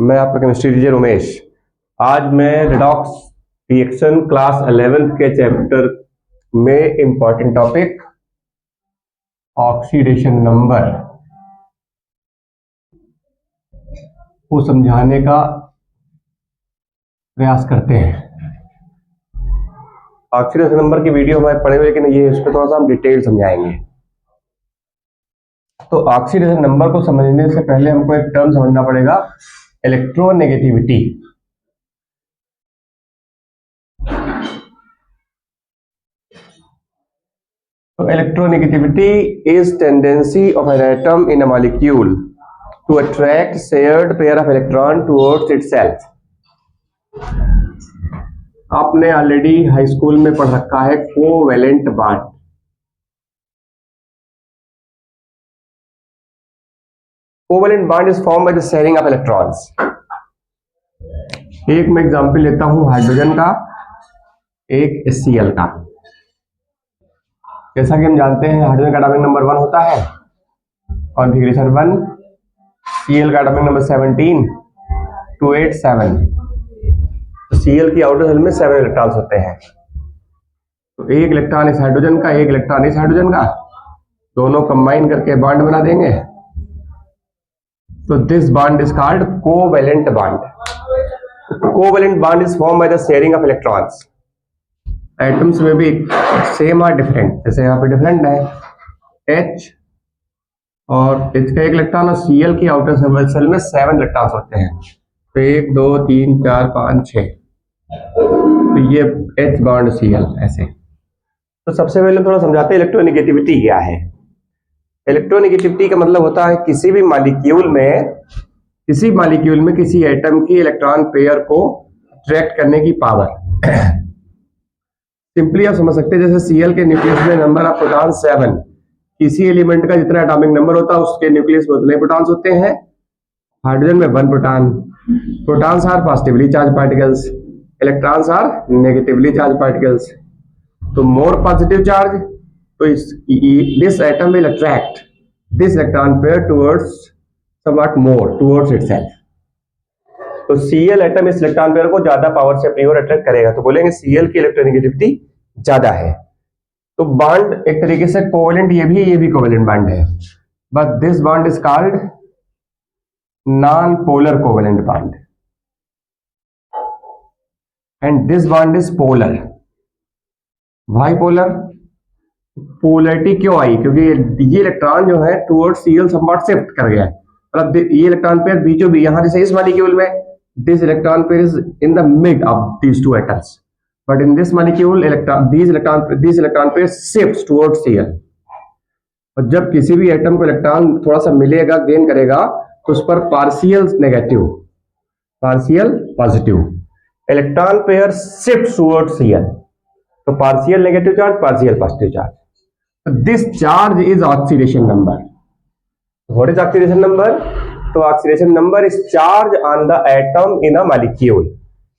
मैं आपका chemistry teacher Umesh. आज मैं रेडॉक्स रिएक्शन क्लास 11th के चैप्टर में इंपॉर्टेंट टॉपिक ऑक्सीडेशन नंबर को समझाने का प्रयास करते हैं। ऑक्सीडेशन नंबर की वीडियो हमारे पढ़े हुए, लेकिन ये इस पर थोड़ा सा हम डिटेल समझाएंगे। तो ऑक्सीडेशन नंबर को समझने से पहले हमको एक टर्म समझना पड़ेगा, electronegativity. So electronegativity is tendency of an atom in a molecule to attract shared pair of electron towards itself. आपने ऑलरेडी हाई स्कूल में पढ़ रखा है covalent bond. Covalent bond is form by the sharing of electrons. एक मैं example लेता हूं hydrogen का, एक HCl का। जैसा कि हम जानते हैं हाइड्रोजन का एटॉमिक नंबर 1 होता है, कॉन्फ़िगरेशन 1, Cl का एटॉमिक नंबर 17 287। तो Cl की आउटर शेल में 7 इलेक्ट्रॉन्स होते हैं। तो एक इलेक्ट्रॉन इस हाइड्रोजन का, एक इलेक्ट्रॉन इस हाइड्रोजन का, दोनों कंबाइन करके बॉन्ड बना देंगे। तो this bond is called covalent bond. Covalent bond is form by the sharing of electrons. Atoms में भी सेम और डिफरेंट, जैसे यहाँ पे डिफरेंट है H और H का एक इलेक्ट्रॉन, और Cl की आउटर शेल में 7 इलेक्ट्रॉन्स होते हैं। तो 1 2 3 4 5 6। तो ये H बॉन्ड Cl ऐसे। तो सबसे पहले थोड़ा समझाते हैं इलेक्ट्रोनेगेटिविटी क्या है। इलेक्ट्रोनेगेटिविटी का मतलब होता है किसी मॉलिक्यूल में किसी एटम की इलेक्ट्रॉन पेयर को अट्रैक्ट करने की पावर। सिंपली आप समझ सकते हैं, जैसे Cl के न्यूक्लियस में नंबर ऑफ प्रोटॉन 7, किसी एलिमेंट का जितना एटॉमिक नंबर होता है उसके न्यूक्लियस में उतने प्रोटॉन्स होते हैं। हाइड्रोजन में 1 proton. Protons are positively charge particles, electrons are negatively charge particles. तो मोर पॉजिटिव चार्ज, तो this atom will attract this electron pair towards somewhat more towards itself। तो Cl एटम इस electron pair को ज्यादा power से अपनी ओर attract करेगा, तो बोलेंगे Cl की इलेक्ट्रोनेगेटिविटी ज्यादा है। तो बॉन्ड एक तरीके से कोवेलेंट, ये भी कोवेलेंट बॉन्ड है, but this bond is called non polar covalent bond and this bond is polar. Why polar? Polarity क्यों आई? क्योंकि ये इलेक्ट्रॉन जो है टुवर्ड्स Cl समवॉट शिफ्ट कर गया है। मतलब ये इलेक्ट्रॉन पेयर बीचों बीच, यहां जैसे इस मॉलिक्यूल में this electron pair is in the mid of these two atoms, but in this molecule this electron pair shifts towards Cl। और जब किसी भी एटम को इलेक्ट्रॉन थोड़ा सा मिलेगा, गेन करेगा, तो उस पर partial negative, partial positive, electron pair shifts towards Cl। तो partial negative charge, partial positive charge. So this charge is oxidation number. What is oxidation number? तो oxidation number is charge on the atom in a molecule।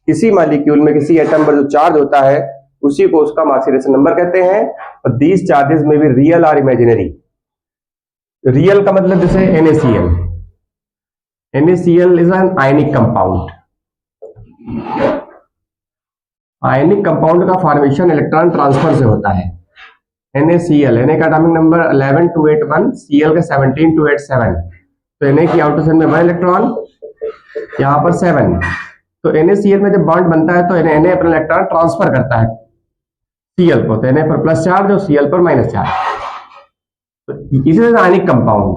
किसी molecule में किसी atom पर जो charge होता है उसी को उसका ऑक्सीडेशन नंबर कहते हैं। और these charges may be real or imaginary। Real का मतलब जैसे NaCl। NaCl is an ionic compound। Ionic compound का फॉर्मेशन इलेक्ट्रॉन ट्रांसफर से होता है। NaCl, Na का एटॉमिक नंबर 11281, Cl का 17287। तो Na की आउटर शेल में 1 इलेक्ट्रॉन, यहाँ पर 7। तो NaCl में जब बॉन्ड बनता है तो Na अपना इलेक्ट्रॉन ट्रांसफर करता है Cl को, तो Na पर प्लस चार्ज और Cl पर माइनस चार्ज। तो it is ionic compound,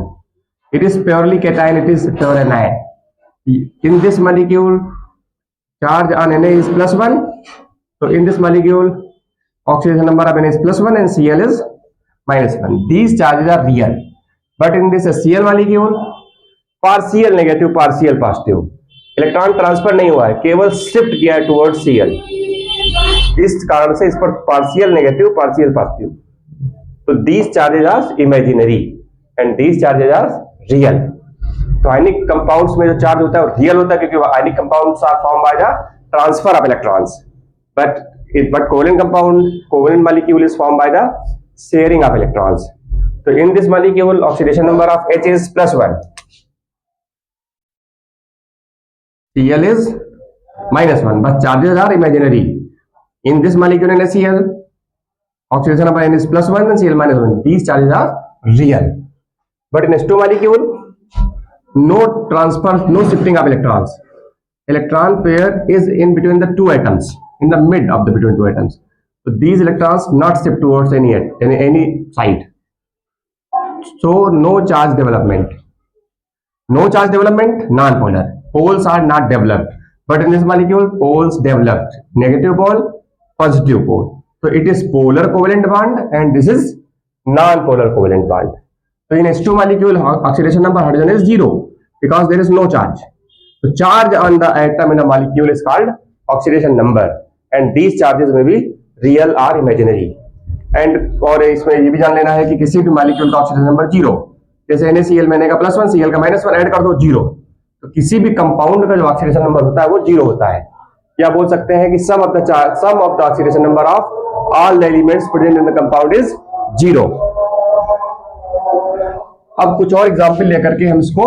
it is purely cation, it is pure anion. In this molecule charge on Na is +1। तो in this molecule oxidation number of Na is +1 and Cl is -1. These charges are real, but in this Cl molecule partial negative, partial positive, electron transfer नहीं हुआ है, केवल shift किया है towards Cl। इस कारण से इस पर पार्शियल नेगेटिव, पार्शियल पॉजिटिव। तो these charges are imaginary and these charges are real। तो आयनिक कंपाउंड्स में जो चार्ज होता है वो रियल होता है, क्योंकि ionic compounds are form by the transfer of electrons, but covalent molecule is formed by the sharing of electrons। So in this molecule oxidation number of H is +1। Cl is -1, but charges are imaginary. In this molecule NaCl, oxidation number N is +1 and Cl -1. These charges are real. But in H2 molecule, no transfer, no shifting of electrons. Electron pair is in between the two atoms, in the mid of the between two atoms. So these electrons not shift towards any side. So no charge development. No charge development, non-polar. Poles are not developed. But in this molecule, poles developed. Negative pole, positive pole. So it is polar covalent bond and this is non-polar covalent bond. So in H2 molecule, oxidation number hydrogen is 0 because there is no charge. So charge on the atom in a molecule is called oxidation number, and these charges may be real or imaginary. And और इसमें ये भी जान लेना है कि किसी भी मॉलिक्यूल का ऑक्सीडेशन नंबर 0, जैसे NaCl मैंने का +1, Cl का -1 ऐड कर दो 0, तो किसी भी कंपाउंड का जो ऑक्सीडेशन नंबर होता है वो 0 होता है. या बोल सकते हैं कि sum of the oxidation number of all the elements present in the compound is 0. अब कुछ और एग्जाम्पल लेकर के हम इसको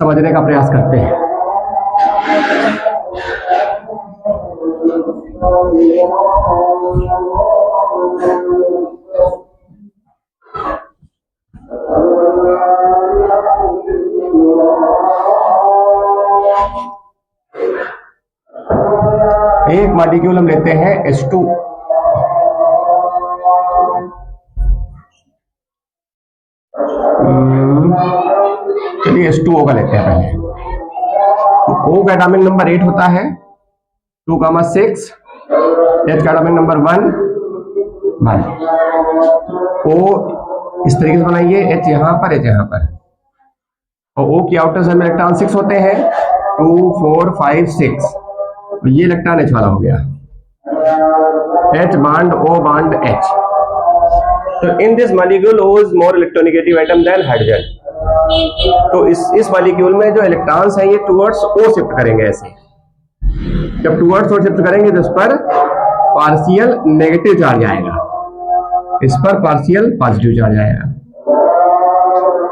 समझने का प्रयास करते हैं. एक मॉलिक्यूल हम लेते हैं H2. चलिए H2O का लेते हैं पहले. तो O का एटॉमिक नंबर 8 होता है, 2,6. H का एटॉमिक नंबर 1. O इस तरीके से बनाइए, H यहां पर, H यहां पर. और O की आउटर शेल में इलेक्ट्रॉन 6 होते हैं, 2, 4, 5, 6. तो ये इलेक्ट्रॉन H वाला हो गया. H bond O bond H. तो in this molecule O is more electronegative atom than hydrogen. तो इस मॉलिक्यूल में जो इलेक्ट्रॉन्स हैं ये टुवर्ड्स O शिफ्ट करेंगे. ऐसे जब टुवर्ड्स O शिफ्ट करेंगे तो इस पर पार्शियल नेगेटिव चार्ज आएगा, इस पर पार्शियल पॉजिटिव चार्ज आएगा.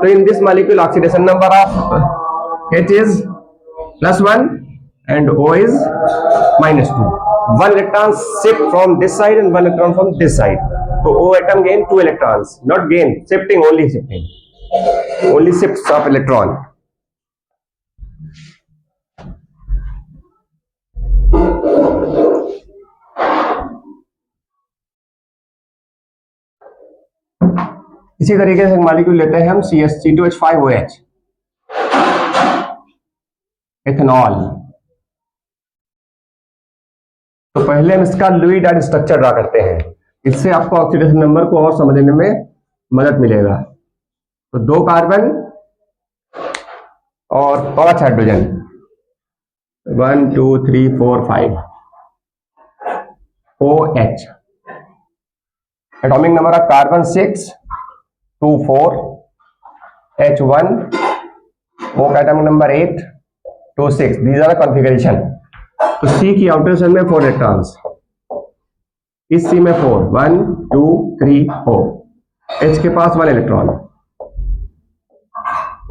तो in this molecule oxidation number of H is +1 and O is -2. One electron shift from this side and one electron from this side. So O atom gain 2 electrons, not gain, shifting, only shifting, only shifts of electron. इसी तरीके से molecule लेते हैं हम C2H5OH, ethanol. तो पहले हम इसका लुई डॉट स्ट्रक्चर ड्रा करते हैं, इससे आपको ऑक्सीडेशन नंबर को और समझने में मदद मिलेगा. तो 2 कार्बन और 5 hydrogen, 1, 2, 3, 4, 5. OH. Atomic number of carbon 6, 2, 4. H1. O का atomic number 8, 2, 6. These are the configuration. तो C की आउटर शेल में 4 इलेक्ट्रॉन्स, इस C में 4, 1, 2, 3, 4. H के पास 1 इलेक्ट्रॉन,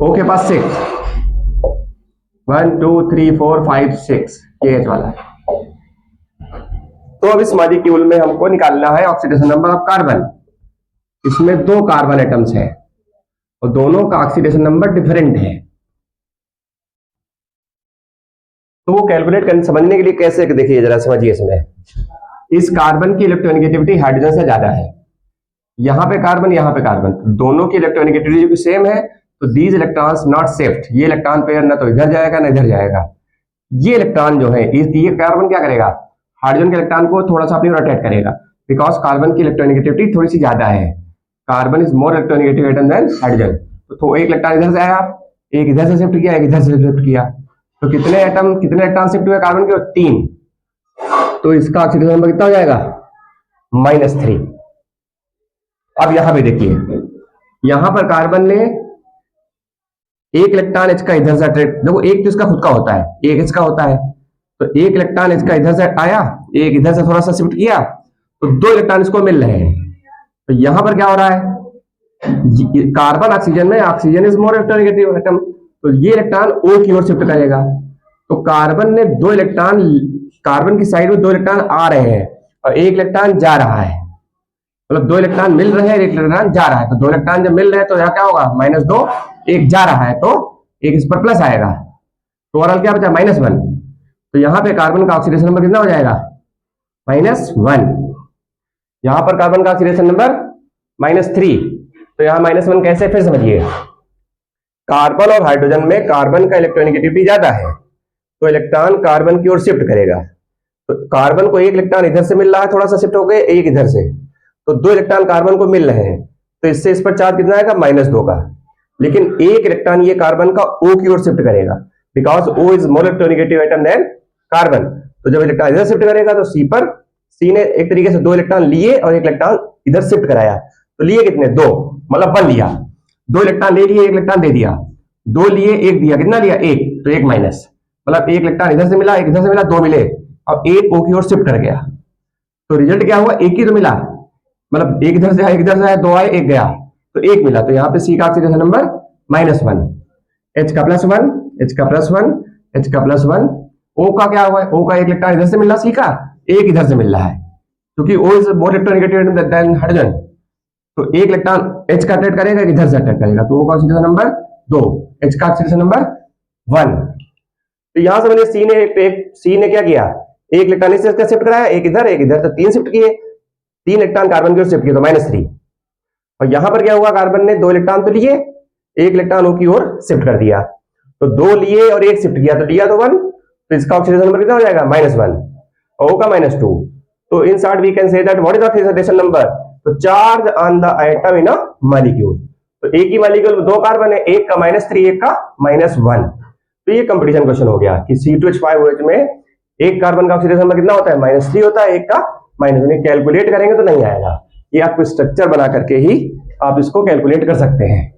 O के पास 6, 1, 2, 3, 4, 5, 6. ये H वाला है. तो अब इस मॉलिक्यूल में हमको निकालना है ऑक्सीडेशन नंबर ऑफ कार्बन. इसमें 2 कार्बन एटम्स हैं और दोनों का ऑक्सीडेशन नंबर डिफरेंट है. तो वो कैलकुलेट करने समझने के लिए कैसे, देखिए जरा समझिए. इसमें इस कार्बन की इलेक्ट्रोनेगेटिविटी हाइड्रोजन से ज्यादा है. यहां पे कार्बन, यहां पे कार्बन, दोनों की इलेक्ट्रोनेगेटिविटी सेम है. तो दीज इलेक्ट्रॉन्स नॉट शिफ्ट. ये इलेक्ट्रॉन पेयर ना तो इधर जाएगा ना इधर जाएगा. ये इलेक्ट्रॉन जो है, ये कार्बन क्या करेगा, हाइड्रोजन के इलेक्ट्रॉन को थोड़ा सा अपनी रोटेट करेगा, बिकॉज कार्बन की इलेक्ट्रोनेगेटिविटी थोड़ी सी ज्यादा है. Carbon is more electronegative atom than hydrogen. तो एक इलेक्ट्रॉन इधर से आया, एक इधर से शिफ्ट किया, एक इधर से शिफ्ट किया. तो कितने इलेक्ट्रॉन शिफ्ट हुए कार्बन के? 3. तो इसका ऑक्सीडेशन नंबर कितना हो जाएगा? -3. अब यहां पे देखिए, यहां पर कार्बन ने एक इलेक्ट्रॉन इसका इधर से अट्रैक्ट, देखो एक तो इसका खुद का होता है, एक इसका होता है. तो एक इलेक्ट्रॉन इसका इधर से आया, एक इधर से थोड़ा सा शिफ्ट किया, तो 2 इलेक्ट्रॉन इसको मिल रहे हैं. तो यहां पर क्या हो रहा है, कार्बन ऑक्सीजन में, oxygen is more electronegative atom, तो ये इलेक्ट्रॉन O की ओर शिफ्ट करेगा. तो कार्बन ने दो इलेक्ट्रॉन, कार्बन की साइड में दो इलेक्ट्रॉन आ रहे हैं और एक इलेक्ट्रॉन जा रहा है, मतलब दो इलेक्ट्रॉन मिल रहे हैं, एक इलेक्ट्रॉन जा रहा है। तो दो इलेक्ट्रॉन जब मिल रहे हैं तो यहाँ क्या होगा, -2, एक जा रहा है तो एक इस पर प्लस आएगा, तो ओवरऑल क्या बचा, -1। तो यहाँ पे कार्बन का ऑक्सीडेशन नंबर कितना हो जाएगा, -1। यहाँ पर कार्बन का ऑक्सीडेशन नंबर -3। तो यहाँ -1 कैसे, फिर समझिए। कार्बन और हाइड्रोजन में कार्बन का इलेक्ट्रोनेगेटिविटी ज्यादा है, तो इलेक्ट्रॉन कार्बन की ओर शिफ्ट करेगा। तो कार्बन को एक इलेक्ट्रॉन इधर से मिल रहा है, थोड़ा सा शिफ्ट हो गए, एक इधर से, तो दो इलेक्ट्रॉन कार्बन को मिल रहे हैं, तो इससे इस पर चार्ज कितना आएगा, -2 का। लेकिन एक इलेक्ट्रॉन ये कार्बन का O की ओर शिफ्ट करेगा, because O is more electronegative atom than carbon. तो जब इलेक्ट्रॉन इधर शिफ्ट करेगा तो C ने एक तरीके से दो इलेक्ट्रॉन लिए और एक इलेक्ट्रॉन इधर शिफ्ट कराया, तो लिए कितने, 2, मतलब 1 लिया। दो इलेक्ट्रॉन ले लिए, एक इलेक्ट्रॉन दे दिया, दो लिए एक दिया, कितना लिया, 1, तो 1 माइनस, मतलब एक इलेक्ट्रॉन इधर से मिला, एक इधर से मिला, 2 मिले और एक O की ओर शिफ्ट कर गया। तो रिजल्ट क्या हुआ, एक ही तो मिला, मतलब एक इधर से आया, एक इधर से आया, 2 आए, एक गया, तो एक मिला। तो यहाँ पे C का ऑक्सीडेशन नंबर -1, H का +1, H का +1, H का +1। O का क्या हुआ, O का एक इलेक्ट्रॉन इधर से मिल रहा, C का एक इधर से मिल रहा है, क्योंकि O is more electronegative than hydrogen. तो एक इलेक्ट्रॉन H का अटैक करेगा, इधर से अटैक करेगा, तो O का ऑक्सीडेशन नंबर 2, H का ऑक्सीडेशन नंबर 1। तो यहां समझिए C ने क्या किया, एक इलेक्ट्रॉन इस तरह शिफ्ट कराया, एक इधर, तो 3 शिफ्ट किए, 3 इलेक्ट्रॉन कार्बन की ओर शिफ्ट किए, तो -3। और यहां पर क्या हुआ, कार्बन ने 2 इलेक्ट्रॉन तो लिए, एक इलेक्ट्रॉन O की ओर शिफ्ट कर दिया, तो 2 लिए और एक शिफ्ट किया, तो लिया तो 1, तो इसका ऑक्सीडेशन नंबर कितना हो जाएगा, -1 और O का -2। तो in short we can say that what is the oxidation number, तो charge on the atom in a molecule. तो एक ही मॉलिक्यूल में 2 कार्बन है, एक का -3, एक का -1। तो ये कंपटीशन क्वेश्चन हो गया कि C2H5OH में एक कार्बन का ऑक्सीडेशन नंबर कितना होता है, -3 होता है, एक का -1। कैलकुलेट करेंगे तो नहीं आएगा, ये आपको स्ट्रक्चर बना करके ही आप इसको कैलकुलेट कर सकते हैं।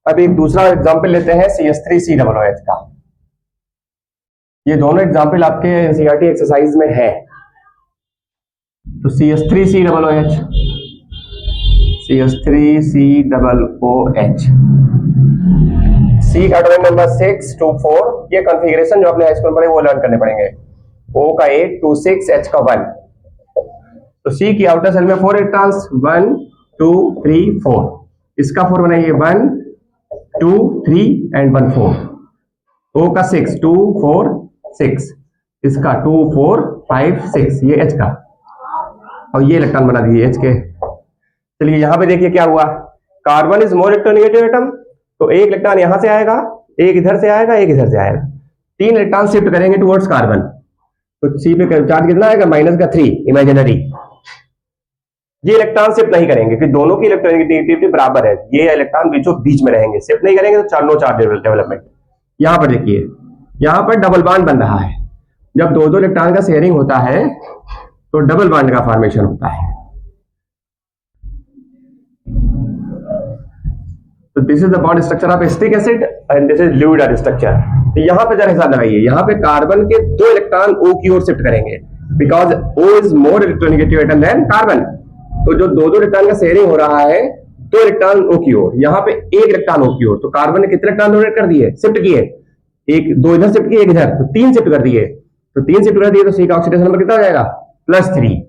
अब एक दूसरा एग्जांपल लेते हैं CH3COOH का। ये दोनों एग्जांपल आपके एनसीईआरटी एक्सरसाइज में है। तो CH3COOH, CH3COOH, C का एटॉमिक नंबर 624। ये कॉन्फ़िगरेशन जो आपने हाई स्कूल में पढ़े वो लर्न करने पड़ेंगे। O का 8, 2, 6, H का 1। तो C की आउटर सेल में 4 इलेक्ट्रॉन्स, 1, 2, 3, 4। इसका 4 बनाइए, 1, 2, 3 एंड 1, 4। O का 6, 2, 4, 6। इसका 2, 4, 5, 6, ये H का, और ये इलेक्ट्रॉन बना दिए H के। चलिए यहां पे देखिए क्या हुआ, carbon is more electronegative atom, तो एक इलेक्ट्रॉन यहां से आएगा, एक इधर से आएगा, एक इधर से आएगा, 3 इलेक्ट्रॉन शिफ्ट करेंगे टुवर्ड्स कार्बन। तो C पे चार्ज कितना आएगा, -3 इमेजिनरी। ये इलेक्ट्रॉन शिफ्ट नहीं करेंगे कि दोनों की इलेक्ट्रोनेगेटिविटी बराबर है, ये इलेक्ट्रॉन बीचों बीच में रहेंगे, शिफ्ट नहीं करेंगे, तो नो चार्ज डेवलपमेंट। यहां पर देखिए, यहां पर डबल बॉन्ड बन रहा है। जब दो इलेक्ट्रॉन का शेयरिंग होता है तो डबल बॉन्ड का फॉर्मेशन होता है। तो this is the bond structure of acetic acid and this is Lewis structure. तो यहां पे जरा हिसाब लगाइए, यहां पे कार्बन के 2 इलेक्ट्रॉन O की ओर शिफ्ट करेंगे, because O is more electronegative atom than carbon. तो जो दो इलेक्ट्रॉन का शेयरिंग हो रहा है, 2 इलेक्ट्रॉन O की ओर, यहाँ पे 1 इलेक्ट्रॉन O की ओर। तो कार्बन ने कितने इलेक्ट्रॉन डोनेट कर दिए, शिफ्ट किए, एक 2 इधर शिफ्ट किए, एक इधर, तो 3 शिफ्ट कर दिए। तो 3 शिफ्ट कर दिए तो C का ऑक्सीडेशन नंबर कितना हो जाएगा, +3।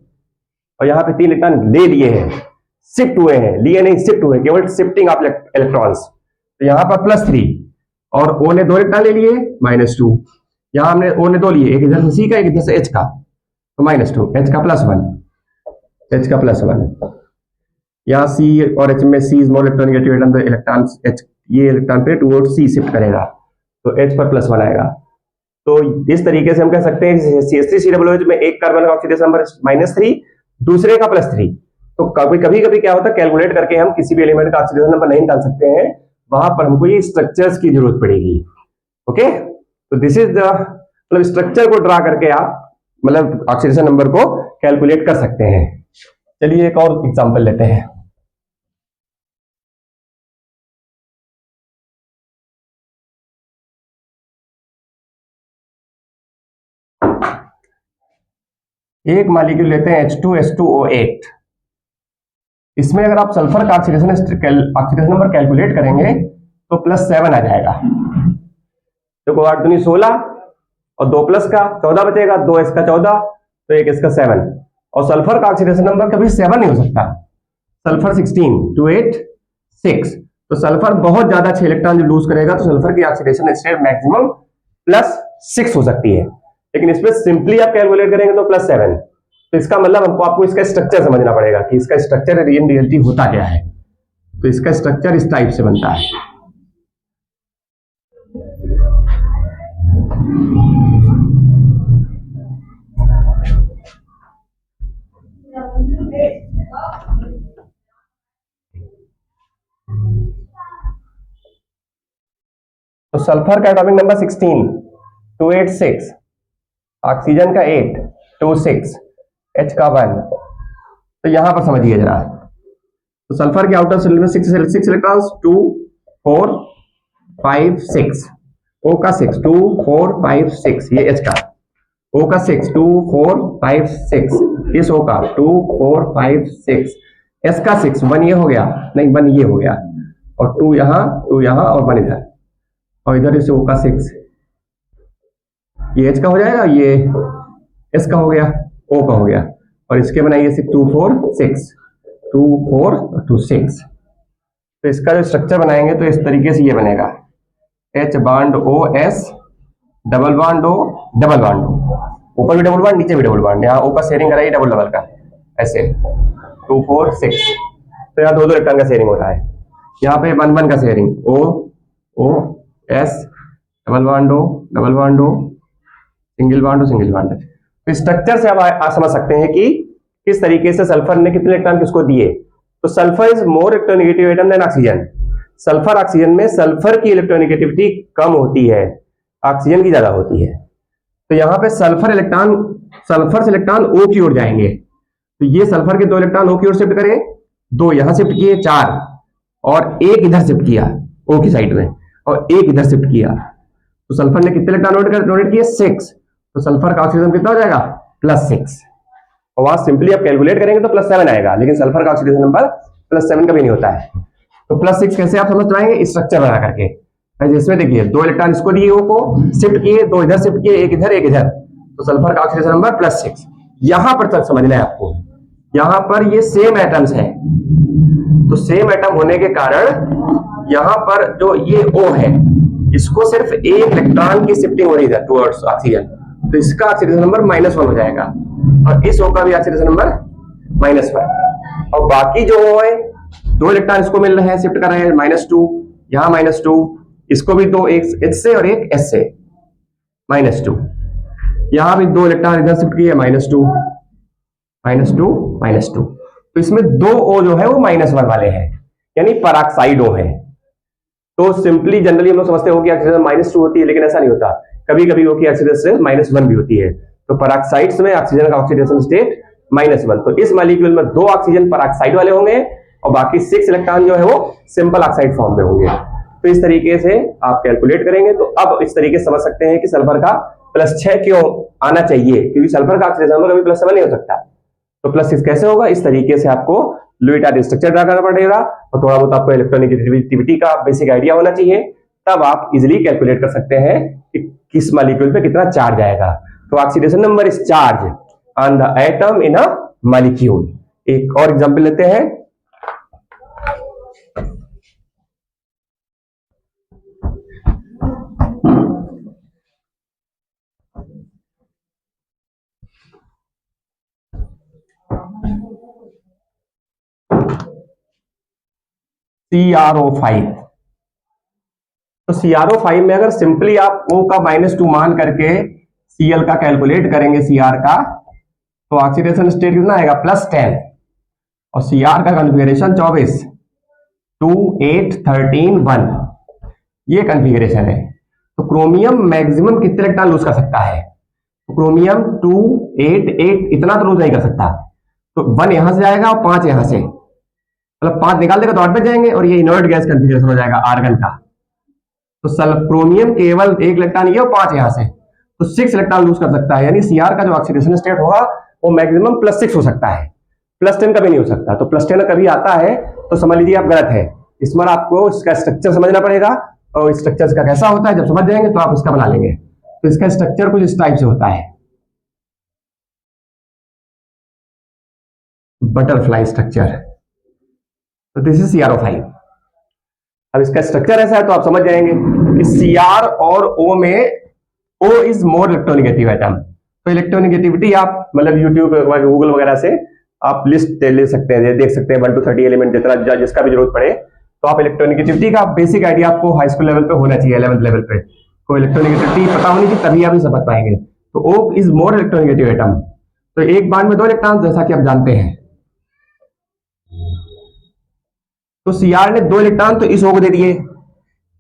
और यहाँ पे 3 इलेक्ट्रॉन ले लिए हैं, शिफ्ट हुए हैं, लिए नहीं शिफ्ट हुए, केवल शिफ्टिंग ऑफ इलेक्ट्रॉन्स। तो यहाँ पर +3 और O ने 2 इलेक्ट्रॉन ले लिए, -2। यहाँ हमने O ने 2 लिए, एक इधर से C का, एक इधर से H का, तो -2, H का +1, H का +1। यहाँ C और H में C is more electronegative atom, तो इलेक्ट्रॉन H, ये इलेक्ट्रॉन पे टुवर्ड्स C शिफ्ट करेगा, तो H पर +1 आएगा। तो इस तरीके से हम कह सकते हैं CH3COOH में एक कार्बन का ऑक्सीडेशन नंबर -3, दूसरे का +3। तो कभी कभी क्या होता है, कैलकुलेट करके हम किसी भी एलिमेंट का ऑक्सीडेशन नंबर नहीं निकाल सकते हैं, वहां पर हमको ये स्ट्रक्चर्स की जरूरत पड़ेगी। ओके, तो दिस इज द, मतलब स्ट्रक्चर को ड्रा करके आप मतलब ऑक्सीडेशन नंबर को कैलकुलेट कर सकते हैं। चलिए एक और एग्जांपल लेते हैं। एक मॉलिक्यूल लेते हैं H2SO8। इसमें अगर आप सल्फर का ऑक्सीडेशन नंबर कैलकुलेट करेंगे तो +7 आ जाएगा। देखो 8 दूनी 16 और 2 प्लस का 14 बचेगा, 2 इसका 14 तो 1 इसका 7। और सल्फर का ऑक्सीडेशन नंबर कभी 7 नहीं हो सकता। सल्फर 16 286, तो सल्फर बहुत ज्यादा 6 इलेक्ट्रॉन जो लूज करेगा तो सल्फर की ऑक्सीडेशन स्टेट मैक्सिमम +6 हो सकती है, लेकिन इसमें सिंपली आप कैलकुलेट करेंगे तो +7। तो इसका मतलब हमको आपको इसका स्ट्रक्चर समझना पड़ेगा कि इसका स्ट्रक्चर इन रियलिटी होता क्या है। तो इसका स्ट्रक्चर इस टाइप से बनता है। तो सल्फर का एटॉमिक नंबर 16 286, ऑक्सीजन का 8 26, H का 1। तो यहां पर समझिए जरा, तो सल्फर के आउटर शेल में 6 इलेक्ट्रॉन्स 2 4 5 6, O का 6 2 4 5 6, ये H का, O का 6 2 4 5 6, इस O का 2 4 5 6, S का 6 1 ये हो गया, नहीं 1 ये हो गया, और 2 यहाँ और 1 इधर, और इधर इस O का 6, ये H का हो जाएगा, ये S का हो गया, O का हो गया, और इसके बनाइए 2 4 6 2 4 2 6। तो इसका जो स्ट्रक्चर बनाएंगे तो इस तरीके से ये बनेगा, H bond O S, double bond O, double bond O, ऊपर भी डबल बॉन्ड नीचे भी डबल बॉन्ड, यहाँ O का शेयरिंग कराइए डबल डबल का, ऐसे 2 4 6। तो यहाँ 2 इलेक्ट्रॉन का शेयरिंग होता है, यहाँ पे 1 1 का sharing O O S, double bond O, double bond O, single bond O, single bond. तो स्ट्रक्चर से आप समझ सकते हैं कि किस तरीके से सल्फर ने कितने इलेक्ट्रॉन किसको दिए। तो sulphur is more electronegative atom than oxygen. Sulphur oxygen में सल्फर की इलेक्ट्रोनेगेटिविटी कम होती है, ऑक्सीजन की ज्यादा होती है। तो यहाँ पे सल्फर से इलेक्ट्रॉन O की ओर जाएंगे, तो ये सल्फर के 2 इलेक्ट्रॉन O की ओर शिफ्ट करें, 2 यहां शिफ्ट किए 4, और 1 इधर शिफ्ट किया O की साइड में, और 1 इधर शिफ्ट किया। तो सल्फर ने कितने इलेक्ट्रॉन डोनेट किए 6, तो सल्फर का ऑक्सीजन कितना हो जाएगा +6। और वहां सिंपली आप कैलकुलेट करेंगे तो +7 आएगा, लेकिन सल्फर का ऑक्सीडेशन नंबर +7 कभी नहीं होता है। तो +6 कैसे आप समझ पाएंगे, स्ट्रक्चर बना करके। जिसमें देखिए 2 इलेक्ट्रॉन इसको दिए, O को शिफ्ट किए, 2 इधर शिफ्ट किए, 1 इधर 1 इधर, तो सल्फर का ऑक्सीडेशन नंबर +6। यहां पर तक समझना है आपको, यहां पर ये सेम एटम्स है, तो सेम एटम होने के कारण यहां पर जो ये O है, इसको सिर्फ 1 इलेक्ट्रॉन की शिफ्टिंग हो रही है टुवर्ड्स ऑक्सीजन, तो इसका ऑक्सीडेशन नंबर -1 हो जाएगा, और इस O का भी ऑक्सीडेशन नंबर -1। और बाकी जो O है 2 इलेक्ट्रॉन इसको मिल रहे हैं, शिफ्ट कर रहे हैं -2, यहाँ -2, इसको भी 2, एक H से और एक S से -2, यहाँ भी 2 इलेक्ट्रॉन इधर शिफ्ट किए -2 -2। तो इसमें 2 O जो है वो -1 वाले हैं, यानी पेरोक्साइड O है। तो सिंपली जनरली हम लोग समझते हो कि ऑक्सीजन -2 होती है, लेकिन ऐसा नहीं होता, कभी कभी वो की ऑक्सीडेशन -1 भी होती है। तो पेरोक्साइड्स में ऑक्सीजन का ऑक्सीडेशन स्टेट -1। तो इस मॉलिक्यूल में 2 ऑक्सीजन पेरोक्साइड वाले होंगे और बाकी 6 इलेक्ट्रॉन जो है वो सिंपल ऑक्साइड फॉर्म में होंगे। तो इस तरीके से आप कैलकुलेट करेंगे तो अब इस तरीके से समझ सकते हैं कि सल्फर का +6 क्यों आना चाहिए, क्योंकि सल्फर का ऑक्सीडेशन नंबर कभी +7 नहीं हो सकता। तो +6 कैसे होगा, इस तरीके से आपको लुईस डायरेक्ट स्ट्रक्चर ड्रा करना पड़ेगा, और थोड़ा बहुत आपको इलेक्ट्रोनेगेटिविटी का बेसिक आइडिया होना चाहिए, तब आप इजिली कैलकुलेट कर सकते हैं कि किस मॉलिक्यूल पे कितना चार्ज आएगा। तो oxidation number is charge on the atom in a molecule. एक और एग्जांपल लेते हैं, CrO5। तो CrO5 में अगर सिंपली आप O का -2 मान करके Cl का कैलकुलेट करेंगे, Cr का, तो ऑक्सीडेशन स्टेट कितना आएगा +10, और Cr का कॉन्फ़िगरेशन 24 2 8 13 1, ये कॉन्फ़िगरेशन है। तो क्रोमियम मैक्सिमम कितने इलेक्ट्रॉन लूज कर सकता है, तो क्रोमियम 2 8 8 इतना तो लूज नहीं कर सकता, तो 1 यहां से जाएगा और 5 यहां से, मतलब 5 निकाल देगा तो 8 बच जाएंगे, और ये इनर्ट गैस कॉन्फ़िगरेशन हो जाएगा आर्गन का। तो क्रोमियम केवल 1 इलेक्ट्रॉन ये और 5 यहां से, तो 6 इलेक्ट्रॉन लूज कर सकता है, यानी Cr का जो ऑक्सीडेशन स्टेट होगा वो मैक्सिमम +6 हो सकता है, +10 कभी नहीं हो सकता। तो +10 कभी आता है तो समझ लीजिए आप गलत है। इसमें आपको इसका स्ट्रक्चर समझना पड़ेगा, और स्ट्रक्चर इसका कैसा होता है जब समझ जाएंगे तो आप इसका बना लेंगे। तो इसका स्ट्रक्चर कुछ इस टाइप से होता है, बटरफ्लाई स्ट्रक्चर। तो दिस इज CrO5। अब इसका स्ट्रक्चर ऐसा है तो आप समझ जाएंगे कि Cr और O में O is more electronegative atom. तो इलेक्ट्रोनेगेटिविटी आप मतलब यूट्यूब गूगल वगैरह से आप लिस्ट ले सकते हैं, देख सकते हैं 1 to 30 एलिमेंट जितना जिसका भी जरूरत पड़े। तो आप इलेक्ट्रोनेगेटिविटी का बेसिक आइडिया आपको हाई स्कूल लेवल पे होना चाहिए, 11th लेवल पे तो इलेक्ट्रोनेगेटिविटी पता होनी चाहिए, तभी आप समझ पाएंगे। तो O is more electronegative atom. तो एक बांड में 2 इलेक्ट्रॉन, जैसा कि आप जानते हैं। तो Cr ने 2 इलेक्ट्रॉन तो इस O को दे दिए,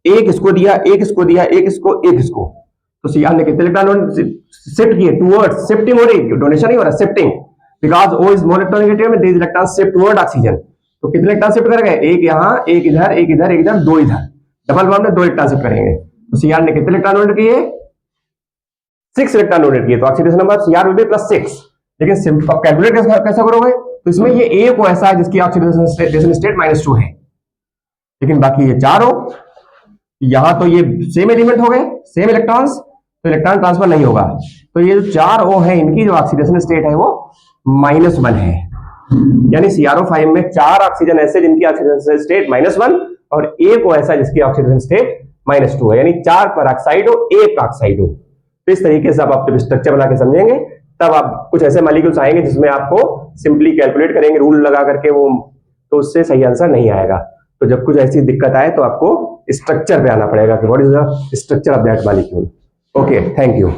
एक इसको दिया, एक इसको दिया, एक इसको, एक इसको। तो Cr ने कितने इलेक्ट्रॉन शिफ्ट किए टुवर्ड्स, शिफ्टिंग हो रही, डोनेशन नहीं हो रहा, shifting, because O is more electronegative में this electron shift toward oxygen. तो कितने इलेक्ट्रॉन शिफ्ट कर गए, एक यहां, एक इधर, एक इधर, एक इधर, 2 इधर, डबल बॉन्ड में 2 इलेक्ट्रॉन शिफ्ट करेंगे। तो Cr ने कितने इलेक्ट्रॉन डोनेट किए, 6 इलेक्ट्रॉन डोनेट किए। तो oxidation number Cr will be +6। लेकिन कैलकुलेट कैसा करोगे, तो इसमें ये A को ऐसा है जिसकी ऑक्सीडेशन स्टेट -2 है, लेकिन बाकी ये 4 हो, यहां तो ये सेम एलिमेंट हो गए, सेम इलेक्ट्रॉन्स, तो इलेक्ट्रॉन ट्रांसफर नहीं होगा। तो ये जो 4 O है इनकी जो ऑक्सीडेशन स्टेट है वो -1 है। यानी CrO5 में 4 ऑक्सीजन ऐसे जिनकी ऑक्सीडेशन स्टेट -1 और एक O ऐसा जिसकी ऑक्सीडेशन स्टेट -2 है, यानी 4 पेरोक्साइड हो, 1 ऑक्साइड हो। तो इस तरीके से आप स्ट्रक्चर बना के समझेंगे, तब आप कुछ ऐसे मॉलिक्यूल्स आएंगे जिसमें आपको सिंपली कैलकुलेट करेंगे रूल लगा करके वो, तो उससे सही आंसर नहीं आएगा। तो जब कुछ ऐसी दिक्कत आए तो आपको स्ट्रक्चर पे आना पड़ेगा कि what is the structure of that molecule. Okay, thank you.